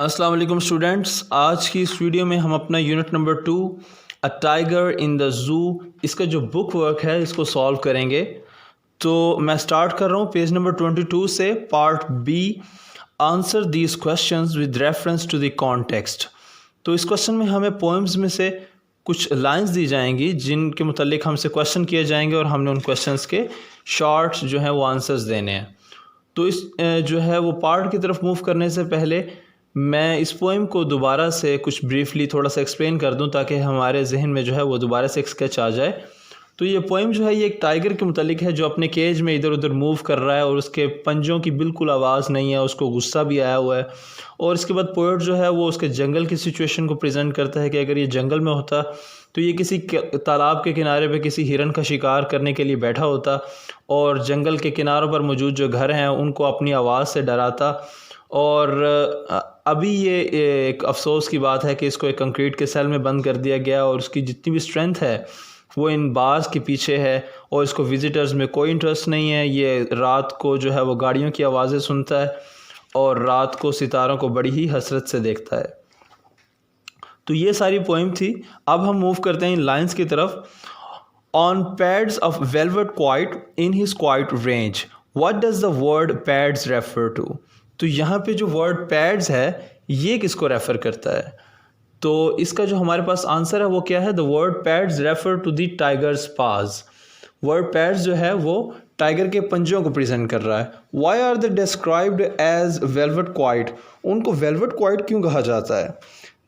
अस्सलाम वालेकुम स्टूडेंट्स। आज की इस वीडियो में हम अपना unit number 2 a tiger in the zoo इसका जो बुक वर्क है इसको सॉल्व करेंगे। तो मैं स्टार्ट कर रहा हूँ पेज नंबर 22 से। Part B, answer these questions with reference to the context. तो इस क्वेश्चन में हमें पोएम्स में से कुछ लाइंस दी जाएंगी जिनके मुतालिक हमसे क्वेश्चन किए जाएंगे और हमने उन क्वेश्चंस के शॉर्ट्स जो हैं वो आंसर्स देने हैं। तो इस जो है वो पार्ट की तरफ मूव करने से पहले मैं इस पोएम को दोबारा से कुछ ब्रीफली थोड़ा सा एक्सप्लेन कर दूं ताकि हमारे जहन में जो है वो दोबारा से एक स्केच आ जाए। तो ये पोएम जो है ये एक टाइगर के मुतालिक है जो अपने केज में इधर उधर मूव कर रहा है और उसके पंजों की बिल्कुल आवाज़ नहीं है, उसको गुस्सा भी आया हुआ है। और इसके बाद पोएट जो है वो उसके जंगल की सिचुएशन को प्रेजेंट करता है कि अगर ये जंगल में होता तो ये किसी तालाब के किनारे पे किसी हिरन का शिकार करने के लिए बैठा होता और जंगल के किनारों पर मौजूद जो घर हैं उनको अपनी आवाज़ से डराता। और अभी ये एक अफसोस की बात है कि इसको एक कंक्रीट के सेल में बंद कर दिया गया और उसकी जितनी भी स्ट्रेंथ है वो इन बार्स के पीछे है और इसको विजिटर्स में कोई इंटरेस्ट नहीं है। ये रात को जो है वो गाड़ियों की आवाज़ें सुनता है और रात को सितारों को बड़ी ही हसरत से देखता है। तो ये सारी पोइम थी। अब हम मूव करते हैं इन लाइंस की तरफ। On pads of velvet quiet in his quiet rage, what does the word pads refer to. तो यहाँ पे जो वर्ड पैड्स है ये किसको रेफ़र करता है? तो इसका जो हमारे पास आंसर है वो क्या है? The word pads refer to the tiger's paws. Word pads जो है वो टाइगर के पंजों को प्रेजेंट कर रहा है। Why are they described as velvet quiet, उनको वेलवेट क्वाइट क्यों कहा जाता है?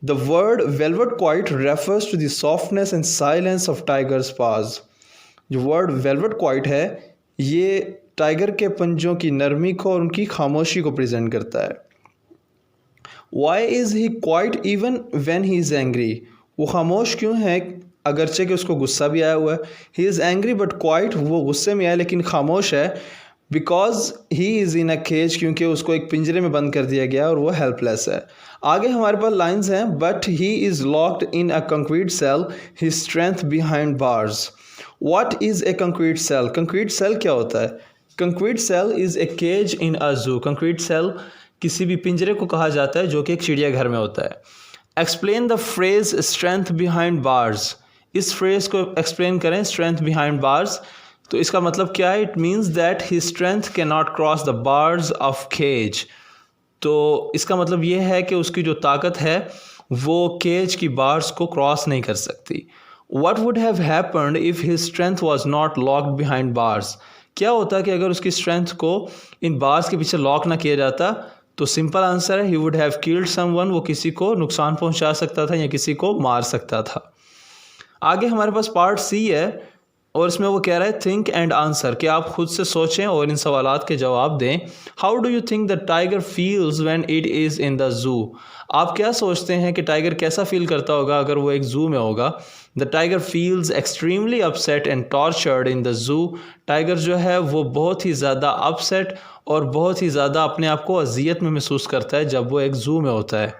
The word velvet quiet refers to the softness and silence of tiger's paws. जो वर्ड वेलवेट क्वाइट है ये टाइगर के पंजों की नरमी को और उनकी खामोशी को प्रेजेंट करता है। Why is he quiet even when he is angry, वो खामोश क्यों है अगरचे कि उसको गुस्सा भी आया हुआ है। He is angry but quiet, वो गुस्से में है लेकिन खामोश है। Because he is in a cage, क्योंकि उसको एक पिंजरे में बंद कर दिया गया और वो हेल्पलेस है। आगे हमारे पास लाइंस हैं, but he is locked in a concrete cell, his strength behind bars. What is a concrete cell? Concrete cell क्या होता है? Concrete cell is a cage in a zoo. Concrete cell किसी भी पिंजरे को कहा जाता है जो कि एक चिड़ियाघर में होता है। Explain the phrase strength behind bars, इस फ्रेज को एक्सप्लेन करें, स्ट्रेंथ बिहाइंड बार्स। तो इसका मतलब क्या है? It means that he strength can not cross the bars of cage. तो इसका मतलब ये है कि उसकी जो ताकत है वो केज की बार्स को क्रॉस नहीं कर सकती। What would have happened if his strength was not locked behind bars, क्या होता कि अगर उसकी स्ट्रेंथ को इन बार्स के पीछे लॉक ना किया जाता? तो सिंपल आंसर है, he would have killed someone, वो किसी को नुकसान पहुंचा सकता था या किसी को मार सकता था। आगे हमारे पास पार्ट सी है और इसमें वो कह रहा है थिंक एंड आंसर, कि आप खुद से सोचें और इन सवालात के जवाब दें। How do you think the tiger feels when it is in the जू, आप क्या सोचते हैं कि टाइगर कैसा फील करता होगा अगर वो एक जू में होगा? The tiger feels extremely upset and tortured in the जू, टाइगर जो है वो बहुत ही ज़्यादा अपसेट और बहुत ही ज़्यादा अपने आप को अजियत में महसूस करता है जब वो एक जू में होता है।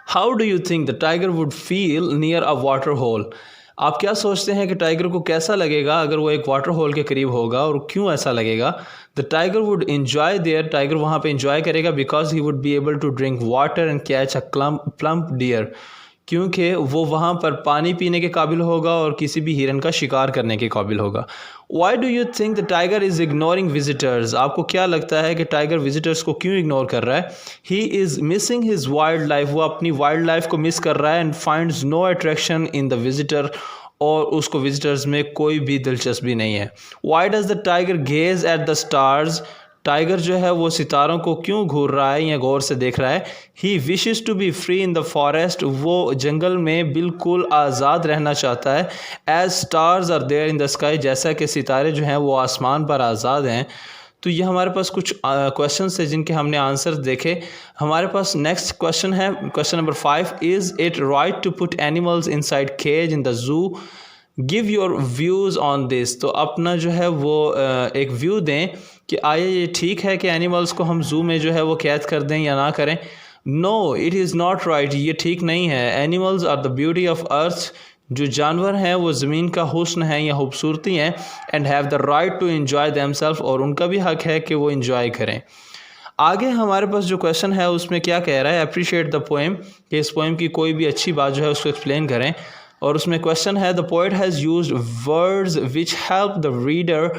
How do you think the tiger would feel near a water hole, आप क्या सोचते हैं कि टाइगर को कैसा लगेगा अगर वो एक वाटर होल के करीब होगा और क्यों ऐसा लगेगा? The tiger would enjoy there, tiger वहाँ पे इन्जॉय करेगा because he would be able to drink water and catch a plump deer, क्योंकि वो वहाँ पर पानी पीने के काबिल होगा और किसी भी हिरन का शिकार करने के काबिल होगा। Why do you think the tiger is ignoring visitors, आपको क्या लगता है कि टाइगर विजिटर्स को क्यों इग्नोर कर रहा है? He is missing his wild life, वो अपनी वाइल्ड लाइफ को मिस कर रहा है। And finds no attraction in the visitor, और उसको विजिटर्स में कोई भी दिलचस्पी नहीं है। Why does the tiger gaze at the stars, tiger जो है वो सितारों को क्यों घूर रहा है या गौर से देख रहा है? He wishes to be free in the forest, वो जंगल में बिल्कुल आज़ाद रहना चाहता है। As stars are there in the sky, जैसा कि सितारे जो हैं वो आसमान पर आज़ाद हैं। तो ये हमारे पास कुछ क्वेश्चन है जिनके हमने आंसर देखे। हमारे पास नेक्स्ट क्वेश्चन है, question number 5, is it right to put animals inside cage in the zoo, give your views on this. तो अपना जो है वो एक व्यू दें कि आया ये ठीक है कि एनिमल्स को हम जू में जो है वो कैद कर दें या ना करें? No, it is not right, ये ठीक नहीं है। Animals are the beauty of earth, जो जानवर हैं वो ज़मीन का हुस्न है या खूबसूरती हैं। And have the right to enjoy themself, और उनका भी हक है कि वो इन्जॉय करें। आगे हमारे पास जो क्वेश्चन है उसमें क्या कह रहा है, अप्रिशिएट द पोएम, कि इस पोएम की कोई भी अच्छी बात जो है उसको एक्सप्लेन करें। और उसमें क्वेश्चन है, the poet has used words which help the reader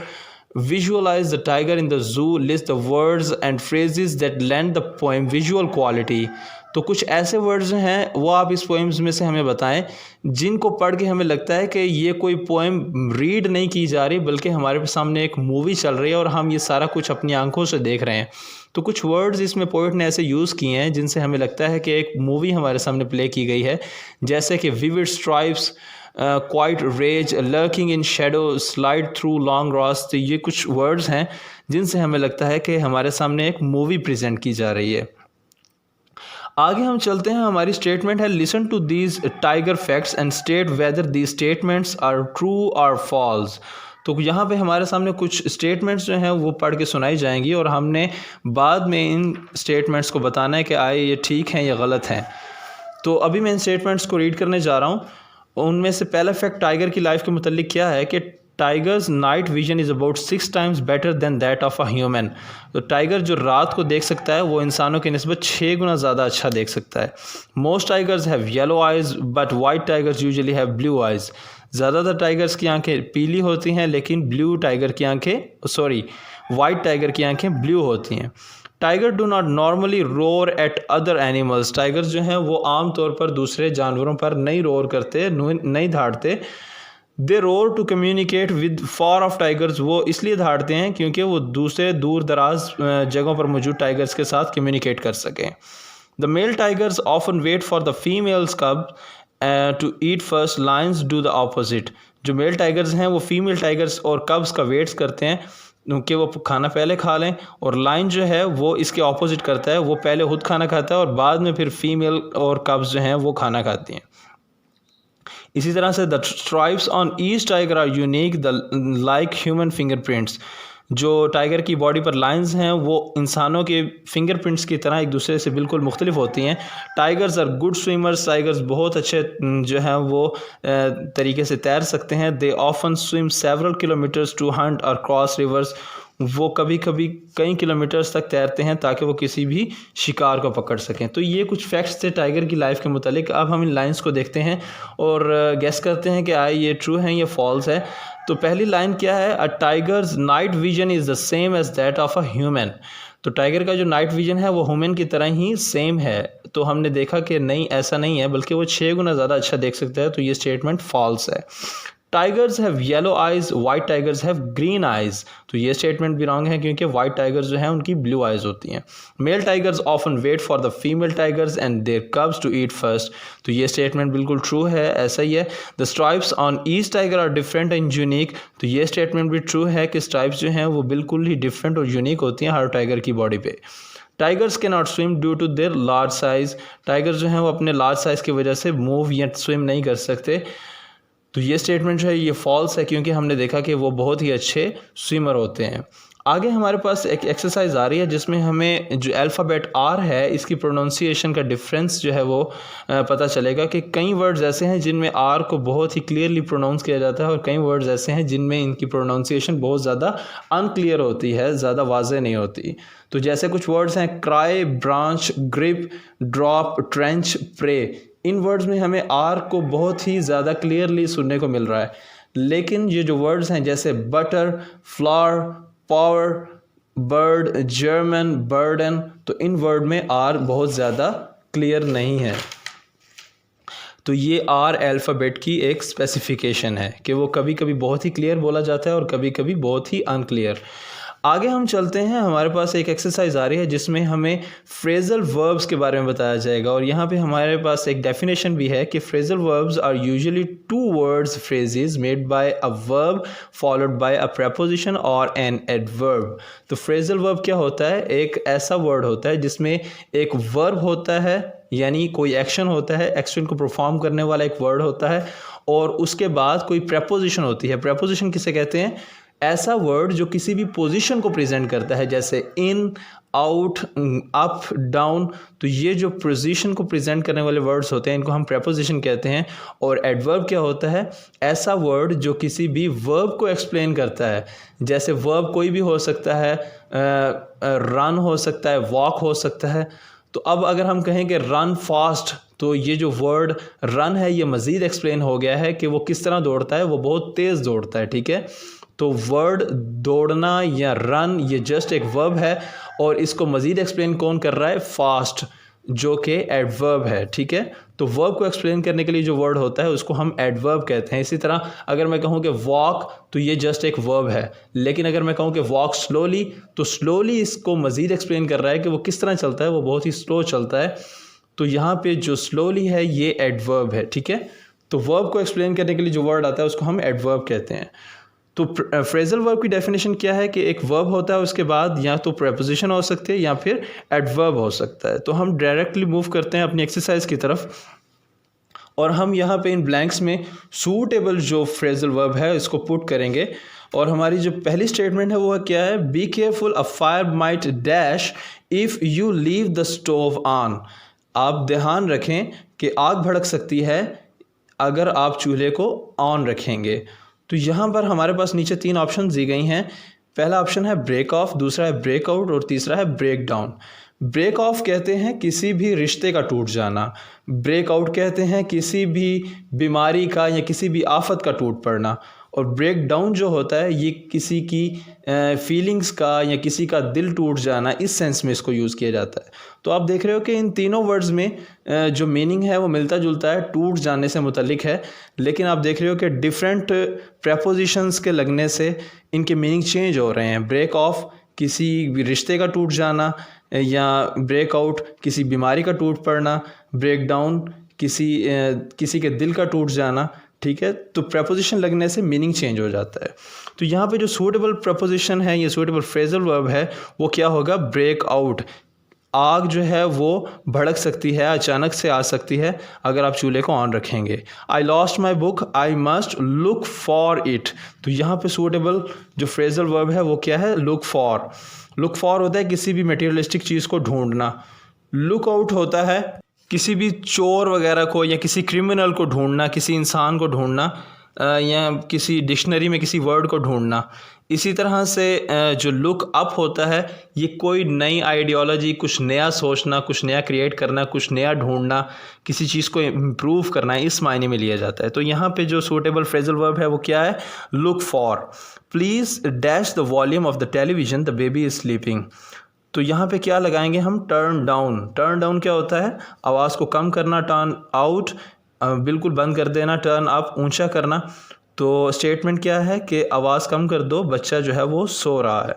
visualize the tiger in the zoo, list the words and phrases that lend the poem visual quality। तो कुछ ऐसे वर्ड्स हैं वो आप इस पोएम्स में से हमें बताएं जिनको पढ़ के हमें लगता है कि ये कोई पोएम रीड नहीं की जा रही बल्कि हमारे सामने एक मूवी चल रही है और हम ये सारा कुछ अपनी आंखों से देख रहे हैं। तो कुछ वर्ड्स इसमें पोएट ने ऐसे यूज़ किए हैं जिनसे हमें लगता है कि एक मूवी हमारे सामने प्ले की गई है, जैसे कि vivid stripes, quiet rage, lurking in shadow, slide through long grass. तो ये कुछ वर्ड्स हैं जिनसे हमें लगता है कि हमारे सामने एक मूवी प्रेजेंट की जा रही है। आगे हम चलते हैं, हमारी स्टेटमेंट है, listen to these tiger facts and state whether these statements are true और फॉल्स। तो यहाँ पे हमारे सामने कुछ स्टेटमेंट्स जो हैं वो पढ़ के सुनाई जाएंगी और हमने बाद में इन स्टेटमेंट्स को बताना है कि आए ये ठीक हैं या गलत हैं। तो अभी मैं इन स्टेटमेंट्स को रीड करने जा रहा हूँ। उनमें से पहला फैक्ट टाइगर की लाइफ के मुतालिक क्या है कि tigers night vision is about 6 times better than that of a human. तो टाइगर जो रात को देख सकता है वो इंसानों की निस्बत 6 गुना ज़्यादा अच्छा देख सकता है। Most tigers have yellow eyes but white tigers usually have blue eyes. ज़्यादातर टाइगर्स की आंखें पीली होती हैं लेकिन वाइट टाइगर की आंखें ब्लू होती हैं। Tiger do not normally roar eight other animals. Tigers जो हैं वो आम तौर पर दूसरे जानवरों पर नहीं रोर करते, नहीं धाड़ते। They roar to communicate with far off tigers. वो इसलिए धाड़ते हैं क्योंकि वो दूसरे दूर दराज जगहों पर मौजूद टाइगर्स के साथ कम्युनिकेट कर सकें। The male tigers often wait for the females कब to eat first, lions do the opposite. जो मेल टाइगर्स हैं वो फीमेल टाइगर्स और कब्स का वेट्स करते हैं कि वो खाना पहले खा लें, और लाइन जो है वो इसके ऑपोजिट करता है, वो पहले खुद खाना खाता है और बाद में फिर फीमेल और कब्स जो हैं वो खाना खाती हैं। इसी तरह से the stripes on each tiger are unique the like human fingerprints. जो टाइगर की बॉडी पर लाइंस हैं वो इंसानों के फिंगरप्रिंट्स की तरह एक दूसरे से बिल्कुल मुख्तलिफ होती हैं। Tigers are good swimmers. Tigers बहुत अच्छे जो हैं वो तरीके से तैर सकते हैं। They often swim several kilometers to hunt और क्रॉस रिवर्स। वो कभी कभी कई किलोमीटर्स तक तैरते हैं ताकि वो किसी भी शिकार को पकड़ सकें। तो ये कुछ फैक्ट्स थे टाइगर की लाइफ के मुतालिक। अब हम इन लाइंस को देखते हैं और गेस करते हैं कि आए ये ट्रू हैं या फॉल्स है। तो पहली लाइन क्या है, a tiger's night vision is the same as that of a human. तो टाइगर का जो नाइट विजन है वो ह्यूमन की तरह ही सेम है। तो हमने देखा कि नहीं, ऐसा नहीं है, बल्कि वो 6 गुना ज़्यादा अच्छा देख सकता है। तो ये स्टेटमेंट फॉल्स है। Tigers have yellow eyes, white tigers have green eyes. तो ये स्टेटमेंट भी रॉन्ग है क्योंकि वाइट टाइगर्स जो हैं उनकी ब्लू आइज़ होती हैं। Male tigers often wait for the female tigers and their cubs to eat first. तो ये स्टेटमेंट बिल्कुल ट्रू है, ऐसा ही है। The stripes on each tiger are different and unique. तो ये स्टेटमेंट भी ट्रू है कि स्ट्राइप्स जो हैं वो बिल्कुल ही डिफरेंट और यूनिक होती हैं हर टाइगर की बॉडी पे। टाइगर्स के not swim due to their large size. Tigers जो हैं वो अपने लार्ज साइज़ की वजह से मूव या स्विम नहीं कर सकते। तो ये स्टेटमेंट जो है ये फॉल्स है क्योंकि हमने देखा कि वो बहुत ही अच्छे स्विमर होते हैं। आगे हमारे पास एक एक्सरसाइज आ रही है जिसमें हमें जो अल्फ़ाबेट आर है इसकी प्रोनाउंसिएशन का डिफरेंस जो है वो पता चलेगा कि कई वर्ड्स ऐसे हैं जिनमें आर को बहुत ही क्लियरली प्रोनाउंस किया जाता है और कई वर्ड्स ऐसे हैं जिनमें इनकी प्रोनाउंसिएशन बहुत ज़्यादा अनक्लियर होती है, ज़्यादा वाज़ेह नहीं होती। तो जैसे कुछ वर्ड्स हैं cry, branch, grip, drop, trench, pray. इन वर्ड्स में हमें आर को बहुत ही ज़्यादा क्लियरली सुनने को मिल रहा है, लेकिन ये जो वर्ड्स हैं जैसे butter, flower, power, bird, German, burden, तो इन वर्ड में आर बहुत ज़्यादा क्लियर नहीं है। तो ये आर अल्फ़ाबेट की एक स्पेसिफिकेशन है कि वो कभी कभी बहुत ही क्लियर बोला जाता है और कभी कभी बहुत ही अनक्लियर। आगे हम चलते हैं, हमारे पास एक एक्सरसाइज आ रही है जिसमें हमें फ्रेजल वर्ब्स के बारे में बताया जाएगा और यहाँ पे हमारे पास एक डेफिनेशन भी है कि phrasal verbs are usually 2 words phrases made by a verb followed by a preposition और एन एडवर्ब। तो फ्रेजल वर्ब क्या होता है, एक ऐसा वर्ड होता है जिसमें एक वर्ब होता है यानी कोई एक्शन होता है, एक्शन को परफॉर्म करने वाला एक वर्ड होता है और उसके बाद कोई प्रेपोजिशन होती है। प्रेपोजिशन किसे कहते हैं, ऐसा वर्ड जो किसी भी पोजीशन को प्रेजेंट करता है, जैसे इन, आउट, अप, डाउन, तो ये जो पोजीशन को प्रेजेंट करने वाले वर्ड्स होते हैं इनको हम प्रेपोजिशन कहते हैं। और एडवर्ब क्या होता है? ऐसा वर्ड जो किसी भी वर्ब को एक्सप्लेन करता है। जैसे वर्ब कोई भी हो सकता है, रन हो सकता है, वॉक हो सकता है। तो अब अगर हम कहें कि रन फास्ट, तो ये जो वर्ड रन है ये मज़ीद एक्सप्लेन हो गया है कि वो किस तरह दौड़ता है, वो बहुत तेज़ दौड़ता है। ठीक है, तो वर्ड दौड़ना या रन ये जस्ट एक वर्ब है और इसको मज़ीद एक्सप्लेन कौन कर रहा है? फास्ट, जो कि एडवर्ब है। ठीक है, तो वर्ब को एक्सप्लेन करने के लिए जो वर्ड होता है उसको हम एडवर्ब कहते हैं। इसी तरह अगर मैं कहूँ कि वॉक, तो ये जस्ट एक वर्ब है, लेकिन अगर मैं कहूँ कि वॉक स्लोली, तो स्लोली इसको मज़ीद एक्सप्लेन कर रहा है कि वो किस तरह चलता है, वो बहुत ही स्लो चलता है। तो यहाँ पे जो स्लोली है ये एडवर्ब है। ठीक है, तो वर्ब को एक्सप्लेन करने के लिए जो वर्ड आता है उसको हम एडवर्ब कहते हैं। तो फ्रेजल वर्ब की डेफिनेशन क्या है कि एक वर्ब होता है, उसके बाद या तो प्रेपोजिशन हो सकते हैं या फिर एडवर्ब हो सकता है। तो हम डायरेक्टली मूव करते हैं अपनी एक्सरसाइज की तरफ, और हम यहाँ पे इन ब्लैंक्स में सूटेबल जो फ्रेजल वर्ब है इसको पुट करेंगे। और हमारी जो पहली स्टेटमेंट है वो क्या है? Be careful, a fire might dash if you leave the stove on. आप ध्यान रखें कि आग भड़क सकती है अगर आप चूल्हे को ऑन रखेंगे। तो यहाँ पर हमारे पास नीचे 3 ऑप्शन दी गई हैं। पहला ऑप्शन है ब्रेक ऑफ, दूसरा है ब्रेक आउट और तीसरा है ब्रेक डाउन। ब्रेक ऑफ कहते हैं किसी भी रिश्ते का टूट जाना, ब्रेक आउट कहते हैं किसी भी बीमारी का या किसी भी आफत का टूट पड़ना, और ब्रेक डाउन जो होता है ये किसी की फीलिंग्स का या किसी का दिल टूट जाना, इस सेंस में इसको यूज़ किया जाता है। तो आप देख रहे हो कि इन तीनों वर्ड्स में जो मीनिंग है वो मिलता जुलता है, टूट जाने से मुतल्लिक है, लेकिन आप देख रहे हो कि डिफरेंट प्रेपोजिशंस के लगने से इनके मीनिंग चेंज हो रहे हैं। ब्रेक ऑफ किसी भी रिश्ते का टूट जाना, या ब्रेक आउट किसी बीमारी का टूट पड़ना, ब्रेक डाउन किसी के दिल का टूट जाना। ठीक है, तो प्रेपोजिशन लगने से मीनिंग चेंज हो जाता है। तो यहाँ पे जो सूटेबल प्रेपोजिशन है, ये सूटेबल फ्रेजल वर्ब है, वो क्या होगा? Break out. आग जो है वो भड़क सकती है, अचानक से आ सकती है अगर आप चूल्हे को ऑन रखेंगे। I lost my book, I must look for it. तो यहाँ पे सूटेबल जो फ्रेजल वर्ब है वो क्या है? Look for. लुक फॉर होता है किसी भी मटेरियलिस्टिक चीज़ को ढूंढना। लुक आउट होता है किसी भी चोर वगैरह को या किसी क्रिमिनल को ढूंढना, किसी इंसान को ढूंढना, या किसी डिक्शनरी में किसी वर्ड को ढूंढना। इसी तरह से जो लुक अप होता है ये कोई नई आइडियोलॉजी, कुछ नया सोचना, कुछ नया क्रिएट करना, कुछ नया ढूंढना, किसी चीज़ को इम्प्रूव करना, इस मायने में लिया जाता है। तो यहाँ पे जो सूटेबल फ्रेजल वर्ब है वो क्या है? Look for. Please dash the volume of the television, the baby is sleeping. तो यहाँ पे क्या लगाएंगे हम? Turn down. टर्न डाउन क्या होता है? आवाज़ को कम करना। टर्न आउट बिल्कुल बंद कर देना। टर्न अप ऊंचा करना। तो स्टेटमेंट क्या है कि आवाज़ कम कर दो, बच्चा जो है वो सो रहा है।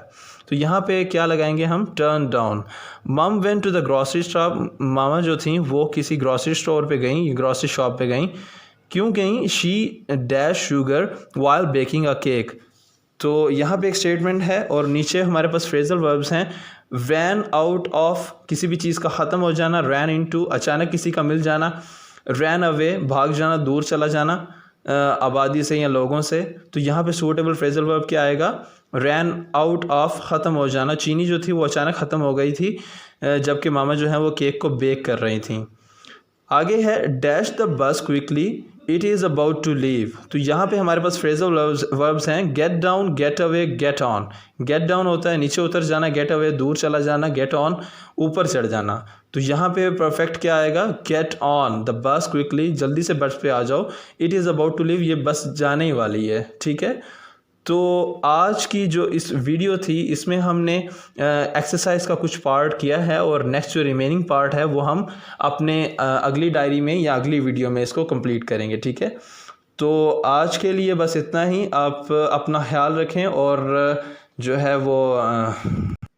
तो यहाँ पे क्या लगाएंगे हम? Turn down. Mum went to the grocery shop. मामा जो थी वो किसी ग्रॉसरी स्टोर पे गई, ग्रॉसरी शॉप पे गई। क्यों गई? She dash sugar while baking a cake. तो यहाँ पे एक स्टेटमेंट है और नीचे हमारे पास फ्रेजल वर्ब्स हैं। रैन आउट ऑफ किसी भी चीज़ का ख़त्म हो जाना, रैन इनटू अचानक किसी का मिल जाना, रैन अवे भाग जाना, दूर चला जाना आबादी से या लोगों से। तो यहाँ पे सूटेबल फ्रेजल वर्ब क्या आएगा? रैन आउट ऑफ ख़त्म हो जाना। चीनी जो थी वो अचानक ख़त्म हो गई थी जबकि मामा जो है वो केक को बेक कर रही थी। आगे है dash the bus quickly, it is about to leave. तो यहाँ पे हमारे पास फ्रेजल वर्ब्स हैं। Get down, get away, get on. Get down होता है नीचे उतर जाना, गेट अवे दूर चला जाना, गेट ऑन ऊपर चढ़ जाना। तो यहाँ पे परफेक्ट क्या आएगा? Get on the bus quickly, जल्दी से बस पे आ जाओ। It is about to leave, ये बस जाने ही वाली है। ठीक है, तो आज की जो इस वीडियो थी इसमें हमने एक्सरसाइज का कुछ पार्ट किया है और नेक्स्ट जो रिमेनिंग पार्ट है वो हम अपने अगली डायरी में या अगली वीडियो में इसको कंप्लीट करेंगे। ठीक है, तो आज के लिए बस इतना ही। आप अपना ख्याल रखें और जो है वो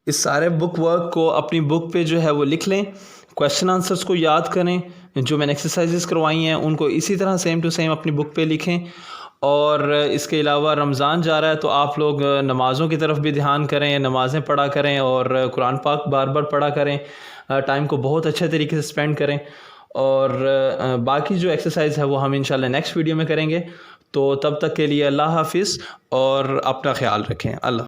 इस सारे बुक वर्क को अपनी बुक पे जो है वो लिख लें। क्वेश्चन आंसर्स को याद करें, जो मैंने एक्सरसाइजेस करवाई हैं उनको इसी तरह सेम टू सेम अपनी बुक पे लिखें। और इसके अलावा रमज़ान जा रहा है तो आप लोग नमाज़ों की तरफ भी ध्यान करें, नमाज़ें पढ़ा करें और कुरान पाक बार बार पढ़ा करें। टाइम को बहुत अच्छे तरीके से स्पेंड करें। और बाकी जो एक्सरसाइज है वो हम इंशाल्लाह नेक्स्ट वीडियो में करेंगे। तो तब तक के लिए अल्लाह हाफिज़ और अपना ख्याल रखें। अल्लाह।